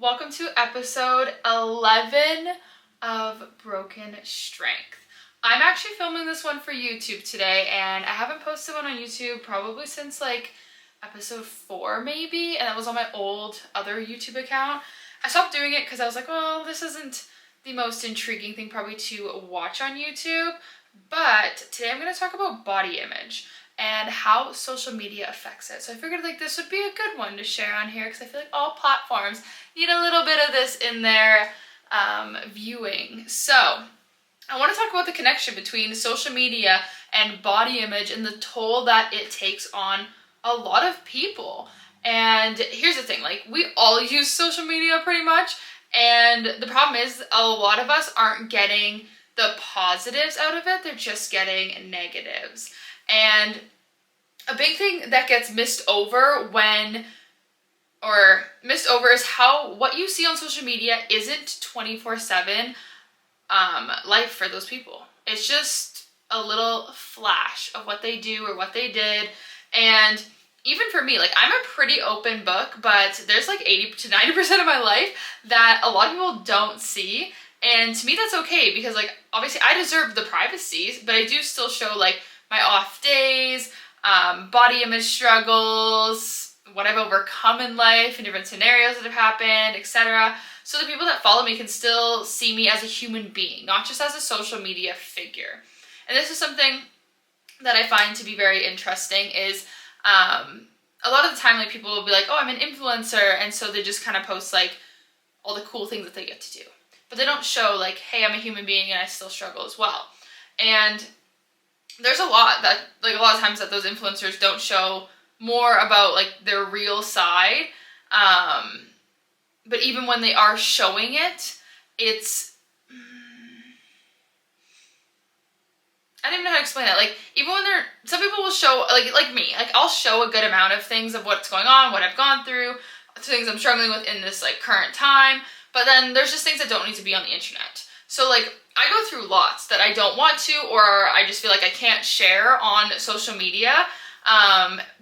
Welcome to episode 11 of Broken Strength. I'm actually filming this one for YouTube today, and I haven't posted one on YouTube probably since like episode 4 maybe, and that was on my old other YouTube account. I stopped doing it because I was like, well, this isn't the most intriguing thing probably to watch on YouTube, but today I'm going to talk about body image and how social media affects it. So I figured like this would be a good one to share on here because I feel like all platforms need a little bit of this in their viewing. So I want to talk about the connection between social media and body image and the toll that it takes on a lot of people. And here's the thing, like we all use social media pretty much, and the problem is a lot of us aren't getting the positives out of it, they're just getting negatives. And a big thing that gets missed over is how what you see on social media isn't 24/7 life for those people. It's just a little flash of what they do or what they did. And even for me, like I'm a pretty open book, but there's like 80 to 90% of my life that a lot of people don't see. And to me, that's okay because like obviously I deserve the privacy, but I do still show like my off days, body image struggles, what I've overcome in life and different scenarios that have happened, etc. So the people that follow me can still see me as a human being, not just as a social media figure. And this is something that I find to be very interesting is a lot of the time like people will be like, oh, I'm an influencer, and so they just kind of post like all the cool things that they get to do. But they don't show like, hey, I'm a human being and I still struggle as well. And there's a lot of times that those influencers don't show more about like their real side. But even when they are showing it, it's, I don't even know how to explain that. Like even when some people will show, like me, like I'll show a good amount of things of what's going on, what I've gone through, things I'm struggling with in this like current time. But then there's just things that don't need to be on the internet. So like I go through lots that I don't want to, or I just feel like I can't share on social media.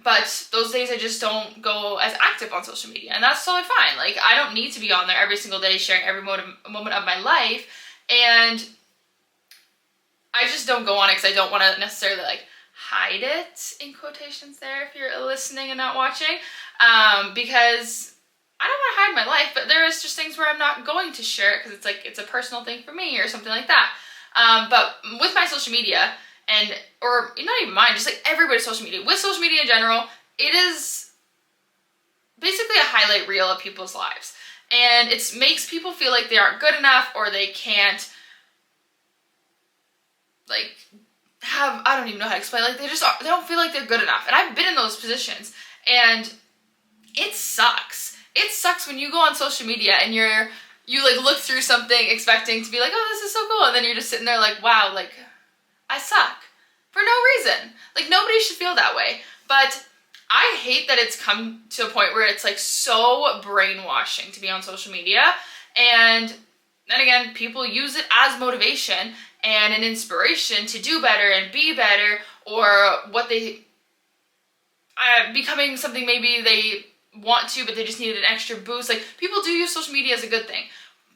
But those days I just don't go as active on social media, and that's totally fine. Like I don't need to be on there every single day sharing every moment of my life, and I just don't go on it because I don't want to necessarily like hide it in quotations there if you're listening and not watching, because I don't want to hide my life, but there is just things where I'm not going to share it because it's like it's a personal thing for me or something like that. But with my social media, or not even mine, just like everybody's social media, with social media in general, it is basically a highlight reel of people's lives. And it makes people feel like they aren't good enough, or they can't like I don't even know how to explain, like they don't feel like they're good enough. And I've been in those positions, and it sucks. It sucks when you go on social media and you like look through something expecting to be like, oh, this is so cool, and then you're just sitting there like, wow, like I suck for no reason. Like nobody should feel that way. But I hate that it's come to a point where it's like so brainwashing to be on social media. And then again, people use it as motivation and an inspiration to do better and be better, or what they becoming something maybe they want to, but they just needed an extra boost. Like people do use social media as a good thing,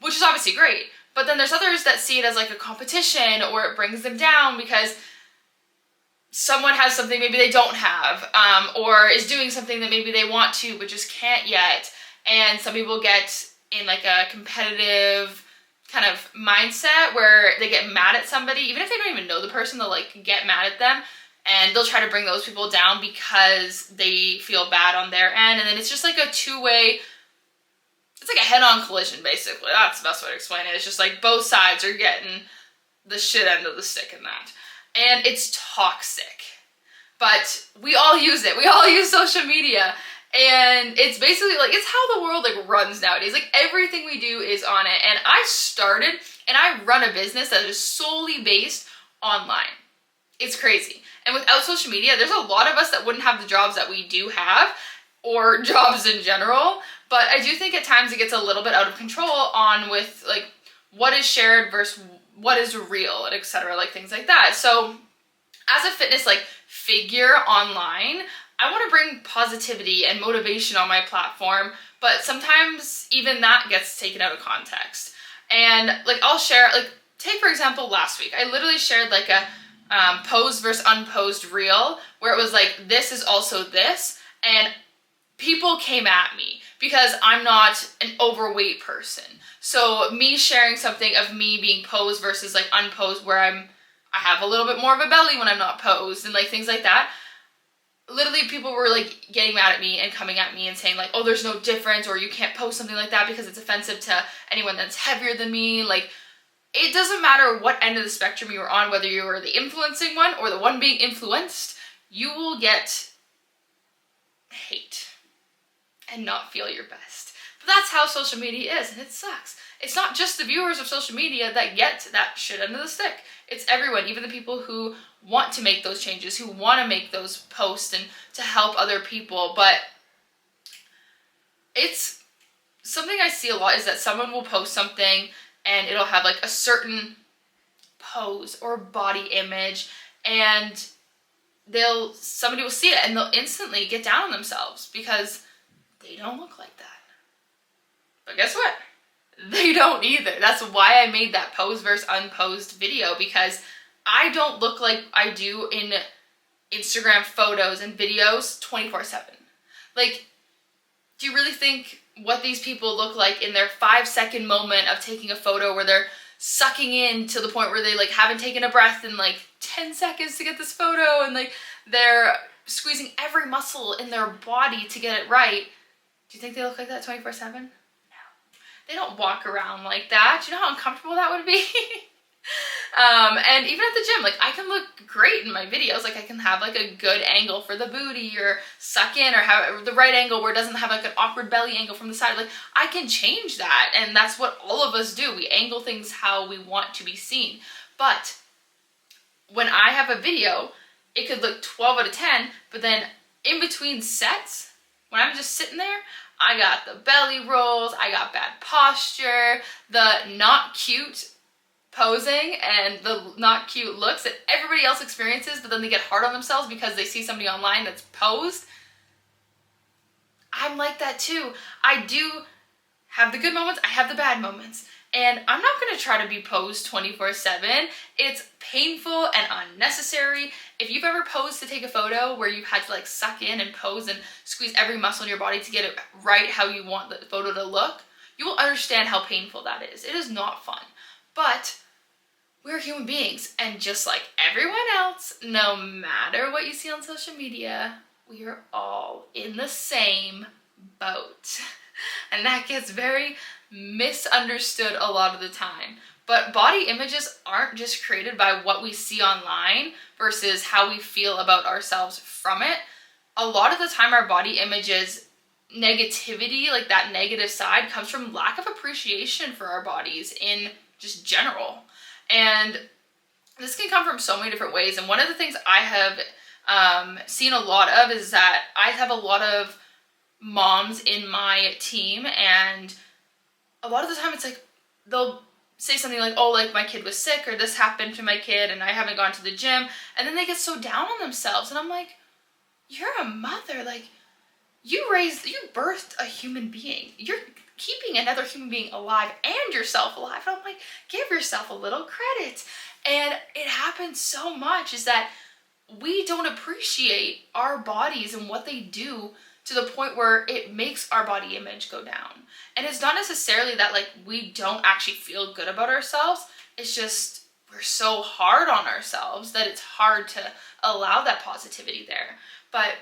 which is obviously great. But then there's others that see it as like a competition, or it brings them down because someone has something maybe they don't have, or is doing something that maybe they want to but just can't yet. And some people get in like a competitive kind of mindset where they get mad at somebody, even if they don't even know the person, they'll like get mad at them. And they'll try to bring those people down because they feel bad on their end. And then it's just like a two-way, it's like a head-on collision, basically. That's the best way to explain it. It's just like both sides are getting the shit end of the stick in that. And it's toxic. But we all use it. We all use social media. And it's basically like, it's how the world like runs nowadays. Like everything we do is on it. And I run a business that is solely based online. It's crazy. And without social media, there's a lot of us that wouldn't have the jobs that we do have, or jobs in general. But I do think at times it gets a little bit out of control on with like what is shared versus what is real, and etc., like things like that. So as a fitness like figure online, I want to bring positivity and motivation on my platform, but sometimes even that gets taken out of context. And like I'll share, like take for example last week, I literally shared like a posed versus unposed reel where it was like, this is also this, and people came at me because I'm not an overweight person. So me sharing something of me being posed versus like unposed where I have a little bit more of a belly when I'm not posed and like things like that. Literally people were like getting mad at me and coming at me and saying like, oh, there's no difference, or you can't post something like that because it's offensive to anyone that's heavier than me. Like, it doesn't matter what end of the spectrum you are on, whether you are the influencing one or the one being influenced, you will get hate and not feel your best. But that's how social media is, and it sucks. It's not just the viewers of social media that get that shit under the stick. It's everyone, even the people who want to make those changes, who want to make those posts and to help other people. But it's something I see a lot is that someone will post something and it'll have like a certain pose or body image, and somebody will see it and they'll instantly get down on themselves because they don't look like that. But guess what? They don't either. That's why I made that pose versus unposed video, because I don't look like I do in Instagram photos and videos 24/7. Like, do you really think what these people look like in their 5-second moment of taking a photo where they're sucking in to the point where they like haven't taken a breath in like 10 seconds to get this photo, and like they're squeezing every muscle in their body to get it right? Do you think they look like that 24/7? They don't walk around like that. Do you know how uncomfortable that would be? And even at the gym, like I can look great in my videos. Like I can have like a good angle for the booty or suck in, or have the right angle where it doesn't have like an awkward belly angle from the side. Like I can change that, and that's what all of us do. We angle things how we want to be seen. But when I have a video, it could look 12 out of 10, but then in between sets, when I'm just sitting there, I got the belly rolls, I got bad posture, the not cute posing and the not cute looks that everybody else experiences, but then they get hard on themselves because they see somebody online that's posed. I'm like that too. I do have the good moments, I have the bad moments. And I'm not going to try to be posed 24/7. It's painful and unnecessary. If you've ever posed to take a photo where you've had to like suck in and pose and squeeze every muscle in your body to get it right how you want the photo to look, you will understand how painful that is. It is not fun. But we're human beings, and just like everyone else, no matter what you see on social media, we are all in the same boat. And that gets very misunderstood a lot of the time. But body images aren't just created by what we see online versus how we feel about ourselves from it. A lot of the time our body images negativity, like that negative side, comes from lack of appreciation for our bodies in just general. And this can come from so many different ways. And one of the things I have seen a lot of is that I have a lot of moms in my team, and a lot of the time it's like they'll say something like, oh, like my kid was sick, or this happened to my kid and I haven't gone to the gym, and then they get so down on themselves. And I'm like, you're a mother, like you birthed a human being, you're keeping another human being alive and yourself alive. And I'm like, give yourself a little credit. And it happens so much, is that we don't appreciate our bodies and what they do to the point where it makes our body image go down. And it's not necessarily that like we don't actually feel good about ourselves. It's just we're so hard on ourselves that it's hard to allow that positivity there. But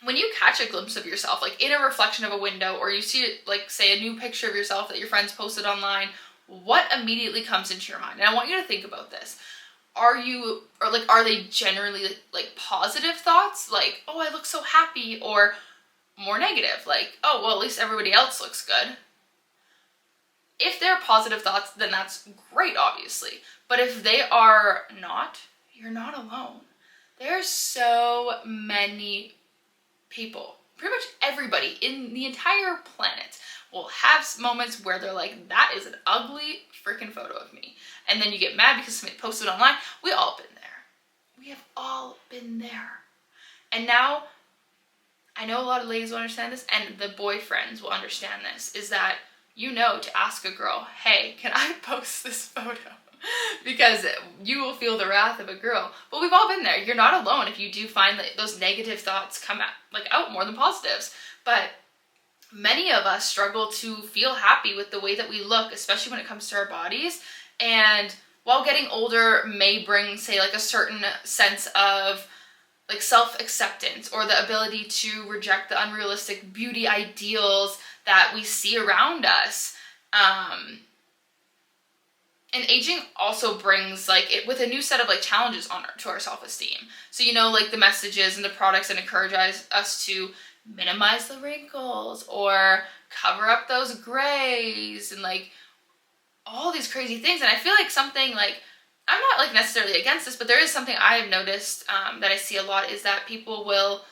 when you catch a glimpse of yourself, like in a reflection of a window, or you see like say a new picture of yourself that your friends posted online, what immediately comes into your mind? And I want you to think about this. Are they generally like positive thoughts? Like, oh, I look so happy, or more negative, like, oh, well, at least everybody else looks good? If they're positive thoughts, then that's great, obviously. But if they are not, you're not alone. There's so many people, pretty much everybody in the entire planet will have moments where they're like, that is an ugly freaking photo of me. And then you get mad because somebody posted online. We all been there. We have all been there. And now I know a lot of ladies will understand this, and the boyfriends will understand this, is that you know to ask a girl, hey, can I post this photo? Because you will feel the wrath of a girl. But we've all been there. You're not alone if you do find that those negative thoughts come out more than positives. But many of us struggle to feel happy with the way that we look, especially when it comes to our bodies. And while getting older may bring, say, like a certain sense of like self-acceptance or the ability to reject the unrealistic beauty ideals that we see around us. And aging also brings like it with a new set of like challenges to our self-esteem. So, you know, like the messages and the products that encourage us to minimize the wrinkles or cover up those grays and like all these crazy things. And I feel like something like, I'm not like necessarily against this, but there is something I have noticed that I see a lot is that people will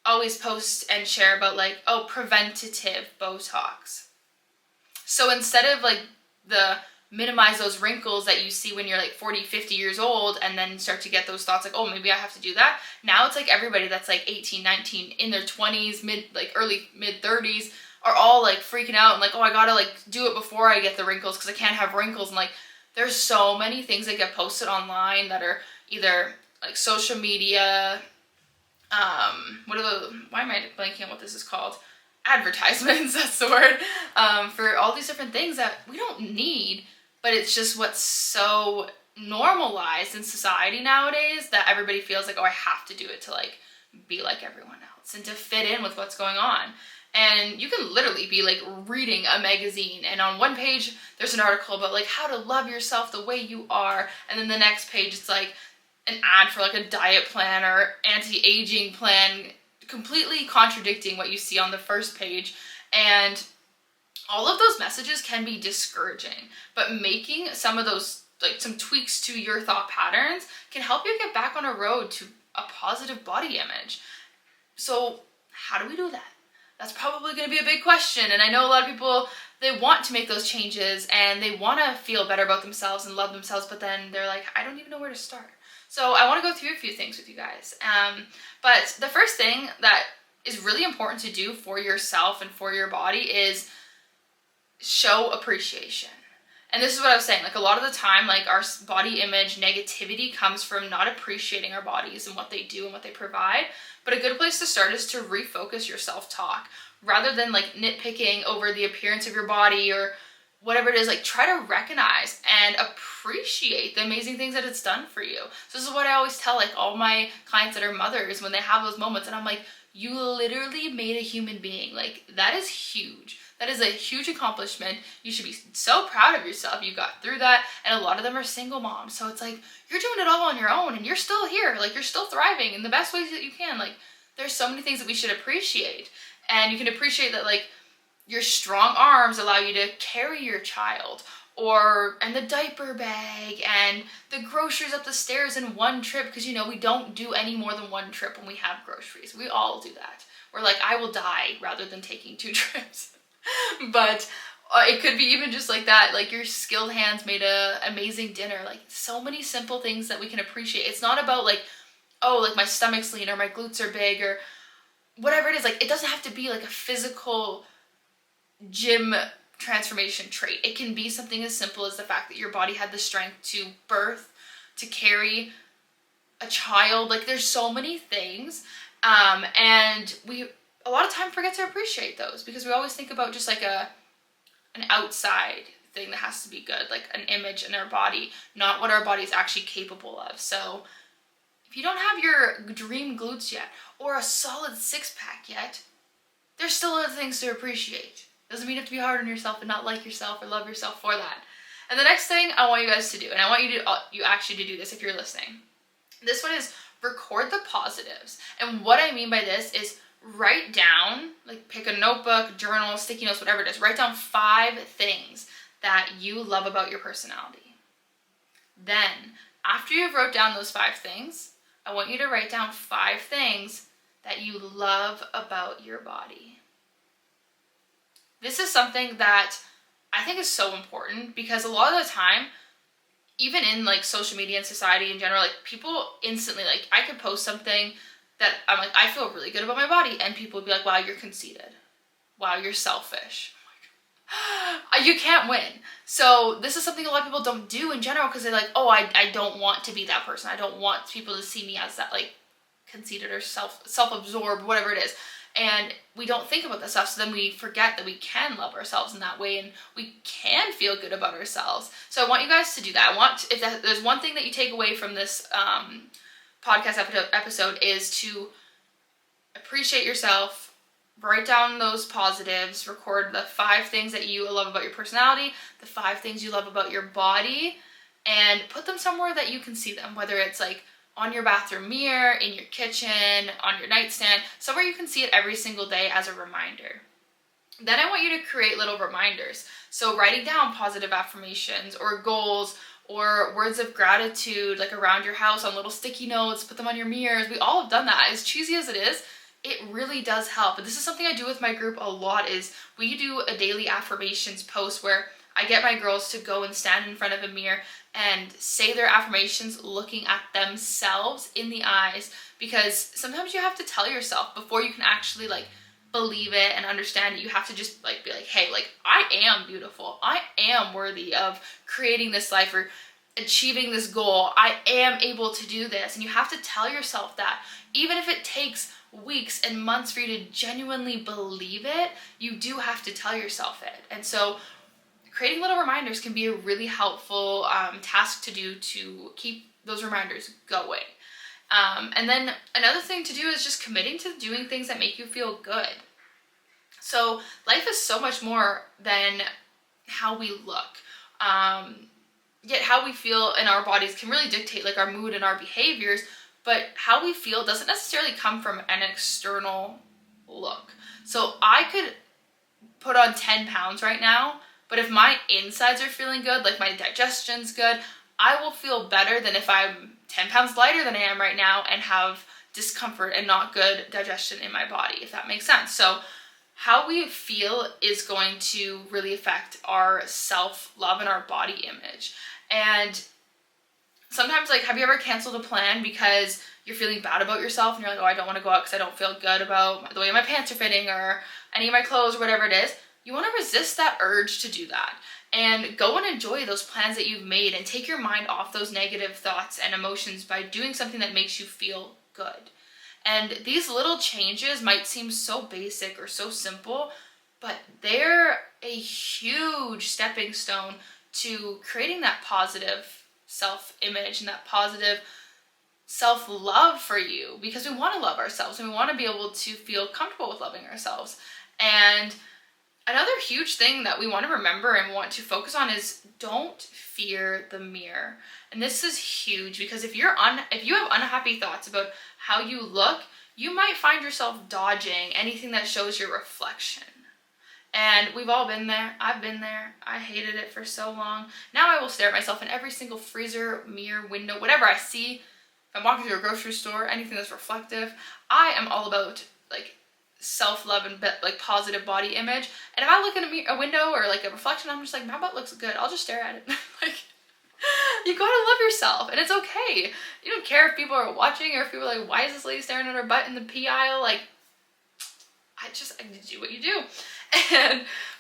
always post and share about like, oh, preventative Botox. So instead of like the minimize those wrinkles that you see when you're like 40, 50 years old and then start to get those thoughts like, oh, maybe I have to do that. Now it's like everybody that's like 18, 19, in their 20s, early mid 30s are all like freaking out and like, oh, I gotta like do it before I get the wrinkles because I can't have wrinkles. And like there's so many things that get posted online that are either like social media, why am I blanking on what this is called? Advertisements, that's the word, for all these different things that we don't need, but it's just what's so normalized in society nowadays that everybody feels like, oh, I have to do it to like be like everyone else and to fit in with what's going on. And you can literally be like reading a magazine and on one page there's an article about like how to love yourself the way you are, and then the next page it's like an ad for like a diet plan or anti-aging plan, completely contradicting what you see on the first page. And all of those messages can be discouraging, but making some of those, like some tweaks to your thought patterns can help you get back on a road to a positive body image. So how do we do that? That's probably going to be a big question. And I know a lot of people, they want to make those changes and they want to feel better about themselves and love themselves, but then they're like, I don't even know where to start. So I want to go through a few things with you guys. But the first thing that is really important to do for yourself and for your body is show appreciation. And this is what I was saying, like a lot of the time, like our body image negativity comes from not appreciating our bodies and what they do and what they provide. But a good place to start is to refocus your self-talk rather than like nitpicking over the appearance of your body or whatever it is. Like try to recognize and appreciate the amazing things that it's done for you. So this is what I always tell like all my clients that are mothers when they have those moments, and I'm like, you literally made a human being. Like that is huge. That is a huge accomplishment. You should be so proud of yourself. You got through that. And a lot of them are single moms. So it's like, you're doing it all on your own and you're still here. Like you're still thriving in the best ways that you can. Like there's so many things that we should appreciate. And you can appreciate that like your strong arms allow you to carry your child, and the diaper bag and the groceries up the stairs in one trip. Because you know, we don't do any more than one trip when we have groceries. We all do that. We're like, I will die rather than taking 2 trips. But it could be even just like that, like your skilled hands made a amazing dinner. Like so many simple things that we can appreciate. It's not about like, oh, like my stomach's lean or my glutes are big or whatever it is. Like it doesn't have to be like a physical gym transformation trait. It can be something as simple as the fact that your body had the strength to birth, to carry a child. Like there's so many things, and we a lot of time forget to appreciate those because we always think about just like an outside thing that has to be good, like an image in our body, not what our body is actually capable of. So if you don't have your dream glutes yet or a solid 6-pack yet, there's still other things to appreciate. Doesn't mean you have to be hard on yourself and not like yourself or love yourself for that. And the next thing I want you guys to do, and I want you actually to do this if you're listening, this one is record the positives. And what I mean by this is write down, like pick a notebook, journal, sticky notes, whatever it is, write down 5 things that you love about your personality. Then, after you've wrote down those 5 things, I want you to write down 5 things that you love about your body. This is something that I think is so important because a lot of the time, even in like social media and society in general, like people instantly, like I could post something that I'm like, I feel really good about my body, and people would be like, wow, you're conceited. Wow, you're selfish. You can't win. So this is something a lot of people don't do in general, because they're like, oh, I don't want to be that person. I don't want people to see me as that, like, conceited or self-absorbed, whatever it is. And we don't think about this stuff, so then we forget that we can love ourselves in that way, and we can feel good about ourselves. So I want you guys to do that. If there's one thing that you take away from this podcast episode, is to appreciate yourself, write down those positives, record the 5 things that you love about your personality, the 5 things you love about your body, and put them somewhere that you can see them, whether it's like on your bathroom mirror, in your kitchen, on your nightstand, somewhere you can see it every single day as a reminder. Then I want you to create little reminders. So writing down positive affirmations or goals or words of gratitude, like around your house on little sticky notes, put them on your mirrors. We all have done that. As cheesy as it is, it really does help. And this is something I do with my group a lot, is we do a daily affirmations post where I get my girls to go and stand in front of a mirror and say their affirmations looking at themselves in the eyes, because sometimes you have to tell yourself before you can actually like believe it and understand it. You have to just like be like, hey, like, I am beautiful. I am worthy of creating this life or achieving this goal. I am able to do this. And you have to tell yourself that, even if it takes weeks and months for you to genuinely believe it, you do have to tell yourself it. And so creating little reminders can be a really helpful task to do to keep those reminders going. And then another thing to do is just committing to doing things that make you feel good. So life is so much more than how we look. Yet how we feel in our bodies can really dictate like our mood and our behaviors, but how we feel doesn't necessarily come from an external look. So I could put on 10 pounds right now, but if my insides are feeling good, like my digestion's good, I will feel better than if I'm 10 pounds lighter than I am right now and have discomfort and not good digestion in my body, if that makes sense. So how we feel is going to really affect our self-love and our body image. And sometimes, like, have you ever canceled a plan because you're feeling bad about yourself and you're like, oh, I don't want to go out because I don't feel good about the way my pants are fitting or any of my clothes or whatever it is? You want to resist that urge to do that and go and enjoy those plans that you've made and take your mind off those negative thoughts and emotions by doing something that makes you feel good. And these little changes might seem so basic or so simple, but they're a huge stepping stone to creating that positive self-image and that positive self-love for you, because we want to love ourselves and we want to be able to feel comfortable with loving ourselves. And another huge thing that we want to remember and want to focus on is don't fear the mirror. And this is huge, because if you have unhappy thoughts about how you look, you might find yourself dodging anything that shows your reflection. And we've all been there. I've been there. I hated it for so long. Now I will stare at myself in every single freezer, mirror, window, whatever I see. If I'm walking through a grocery store, anything that's reflective, I am all about like self-love and like positive body image. And if I look in a window or like a reflection, I'm just like, my butt looks good, I'll just stare at it. Like, you gotta love yourself, and it's okay. You don't care if people are watching or if people are like, why is this lady staring at her butt in the pee aisle? Like, I do what you do.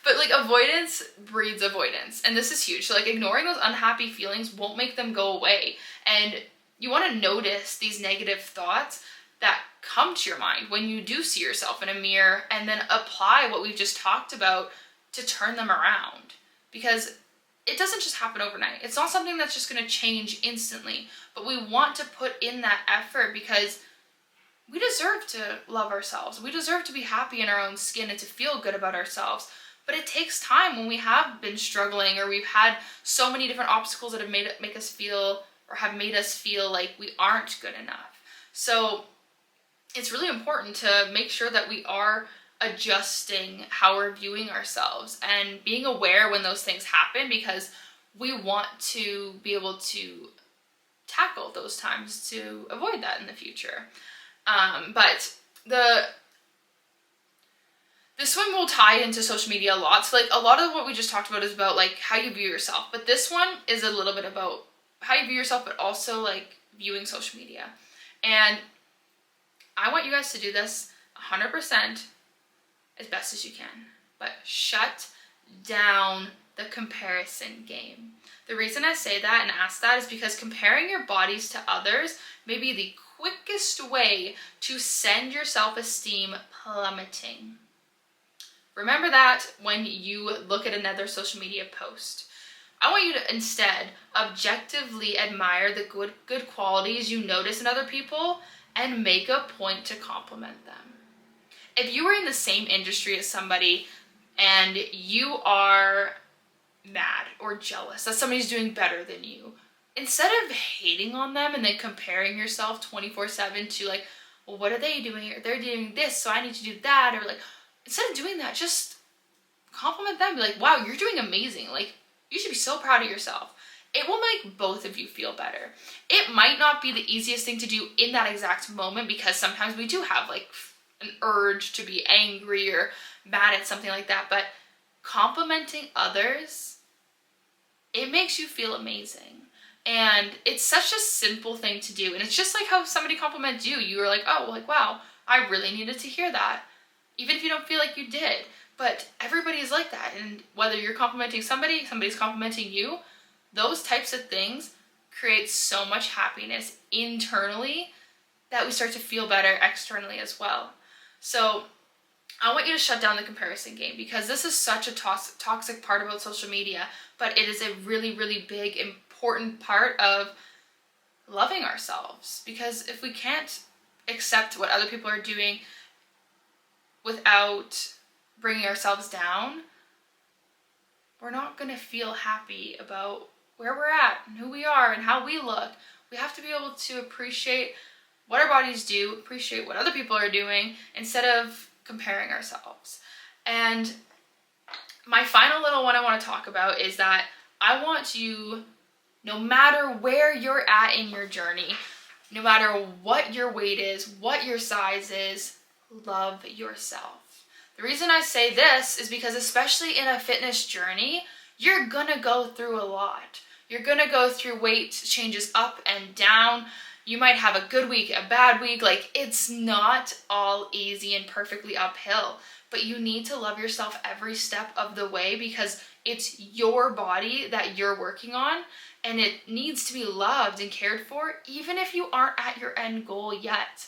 But like, avoidance breeds avoidance, and this is huge. So like, ignoring those unhappy feelings won't make them go away. And you want to notice these negative thoughts that come to your mind when you do see yourself in a mirror, and then apply what we've just talked about to turn them around, because it doesn't just happen overnight. It's not something that's just going to change instantly, but we want to put in that effort because we deserve to love ourselves. We deserve to be happy in our own skin and to feel good about ourselves. But it takes time when we have been struggling or we've had so many different obstacles that have made us feel like we aren't good enough. So it's really important to make sure that we are adjusting how we're viewing ourselves and being aware when those things happen, because we want to be able to tackle those times to avoid that in the future. But this one will tie into social media a lot. So like, a lot of what we just talked about is about like how you view yourself, but this one is a little bit about how you view yourself, but also like viewing social media. And I want you guys to do this 100% as best as you can, but shut down the comparison game. The reason I say that and ask that is because comparing your bodies to others may be the quickest way to send your self-esteem plummeting. Remember that when you look at another social media post. I want you to instead objectively admire the good qualities you notice in other people and make a point to compliment them. If you were in the same industry as somebody and you are mad or jealous that somebody's doing better than you, instead of hating on them and then comparing yourself 24/7 to like, well, what are they doing? They're doing this, so I need to do that. Or like, instead of doing that, just compliment them. Be like, wow, you're doing amazing. Like, you should be so proud of yourself. It will make both of you feel better. It might not be the easiest thing to do in that exact moment, because sometimes we do have like an urge to be angry or mad at something like that, but complimenting others, it makes you feel amazing. And it's such a simple thing to do. And it's just like how somebody compliments you. You were like, oh, like, wow, I really needed to hear that. Even if you don't feel like you did. But everybody is like that. And whether you're complimenting somebody, somebody's complimenting you, those types of things create so much happiness internally that we start to feel better externally as well. So I want you to shut down the comparison game, because this is such a toxic part about social media, but it is a really, really big, important part of loving ourselves. Because if we can't accept what other people are doing without bringing ourselves down, we're not going to feel happy about where we're at and who we are and how we look. We have to be able to appreciate what our bodies do, appreciate what other people are doing, instead of comparing ourselves. And my final little one I want to talk about is that I want you, no matter where you're at in your journey, no matter what your weight is, what your size is, love yourself. The reason I say this is because, especially in a fitness journey, you're gonna go through a lot. You're gonna go through weight changes up and down. You might have a good week, a bad week. Like, it's not all easy and perfectly uphill, but you need to love yourself every step of the way, because it's your body that you're working on, and it needs to be loved and cared for, even if you aren't at your end goal yet.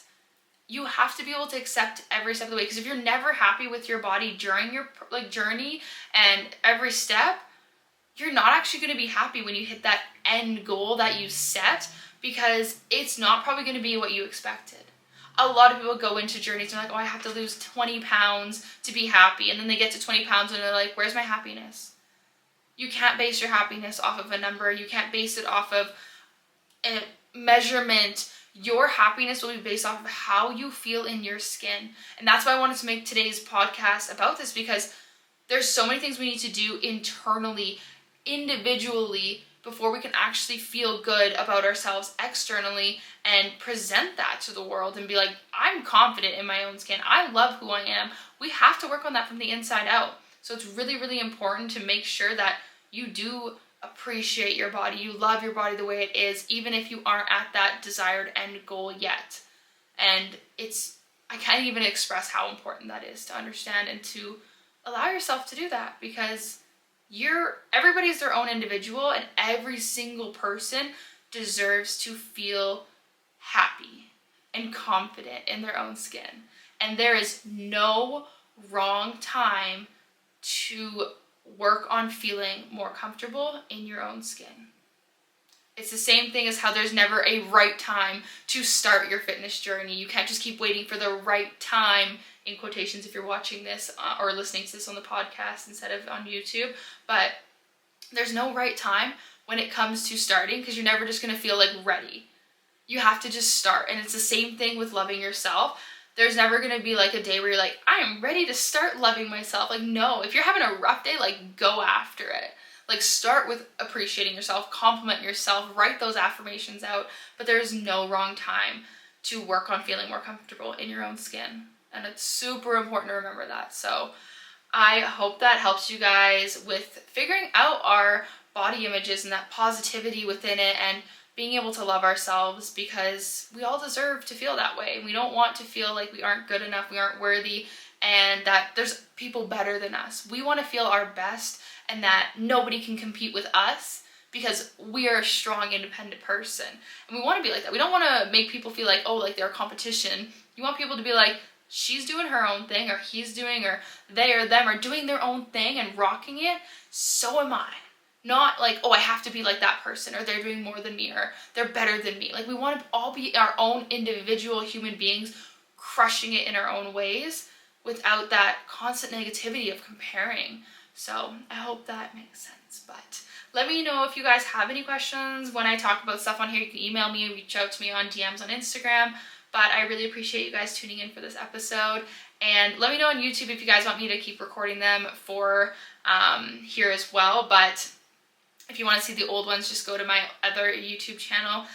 You have to be able to accept every step of the way, because if you're never happy with your body during your journey and every step, you're not actually going to be happy when you hit that end goal that you set, because it's not probably going to be what you expected. A lot of people go into journeys and they're like, oh, I have to lose 20 pounds to be happy. And then they get to 20 pounds and they're like, where's my happiness? You can't base your happiness off of a number. You can't base it off of a measurement. Your happiness will be based off of how you feel in your skin. And that's why I wanted to make today's podcast about this, because there's so many things we need to do internally, individually, before we can actually feel good about ourselves externally and present that to the world and be like, I'm confident in my own skin. I love who I am. We have to work on that from the inside out. So it's really, really important to make sure that you do appreciate your body. You love your body the way it is, even if you aren't at that desired end goal yet. And I can't even express how important that is to understand and to allow yourself to do that, because everybody's their own individual, and every single person deserves to feel happy and confident in their own skin. And there is no wrong time to work on feeling more comfortable in your own skin. It's the same thing as how there's never a right time to start your fitness journey. You can't just keep waiting for the right time, in quotations if you're watching this or listening to this on the podcast instead of on YouTube. But there's no right time when it comes to starting, because you're never just going to feel like ready. You have to just start. And it's the same thing with loving yourself. There's never going to be like a day where you're like, I am ready to start loving myself. Like, no, if you're having a rough day, like, go after it. Like, start with appreciating yourself, compliment yourself, write those affirmations out. But there's no wrong time to work on feeling more comfortable in your own skin. And it's super important to remember that. So I hope that helps you guys with figuring out our body images and that positivity within it, and being able to love ourselves, because we all deserve to feel that way. We don't want to feel like we aren't good enough, we aren't worthy, and that there's people better than us. We want to feel our best and that nobody can compete with us, because we are a strong, independent person. And we want to be like that. We don't want to make people feel like, oh, like they're a competition. You want people to be like, she's doing her own thing, or he's doing, or they or them are doing their own thing and rocking it. So am I. Not like, oh, I have to be like that person, or they're doing more than me, or they're better than me. Like, we want to all be our own individual human beings, crushing it in our own ways without that constant negativity of comparing. So I hope that makes sense. But let me know if you guys have any questions when I talk about stuff on here. You can email me, reach out to me on DMs on Instagram. But I really appreciate you guys tuning in for this episode. And let me know on YouTube if you guys want me to keep recording them for here as well. But if you want to see the old ones, just go to my other YouTube channel,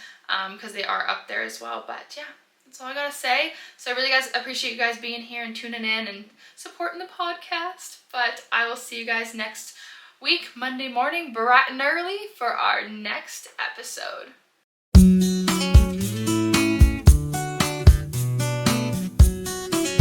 because they are up there as well. But yeah, that's all I gotta say. So I really appreciate you guys being here and tuning in and supporting the podcast. But I will see you guys next week, Monday morning, bright and early, for our next episode.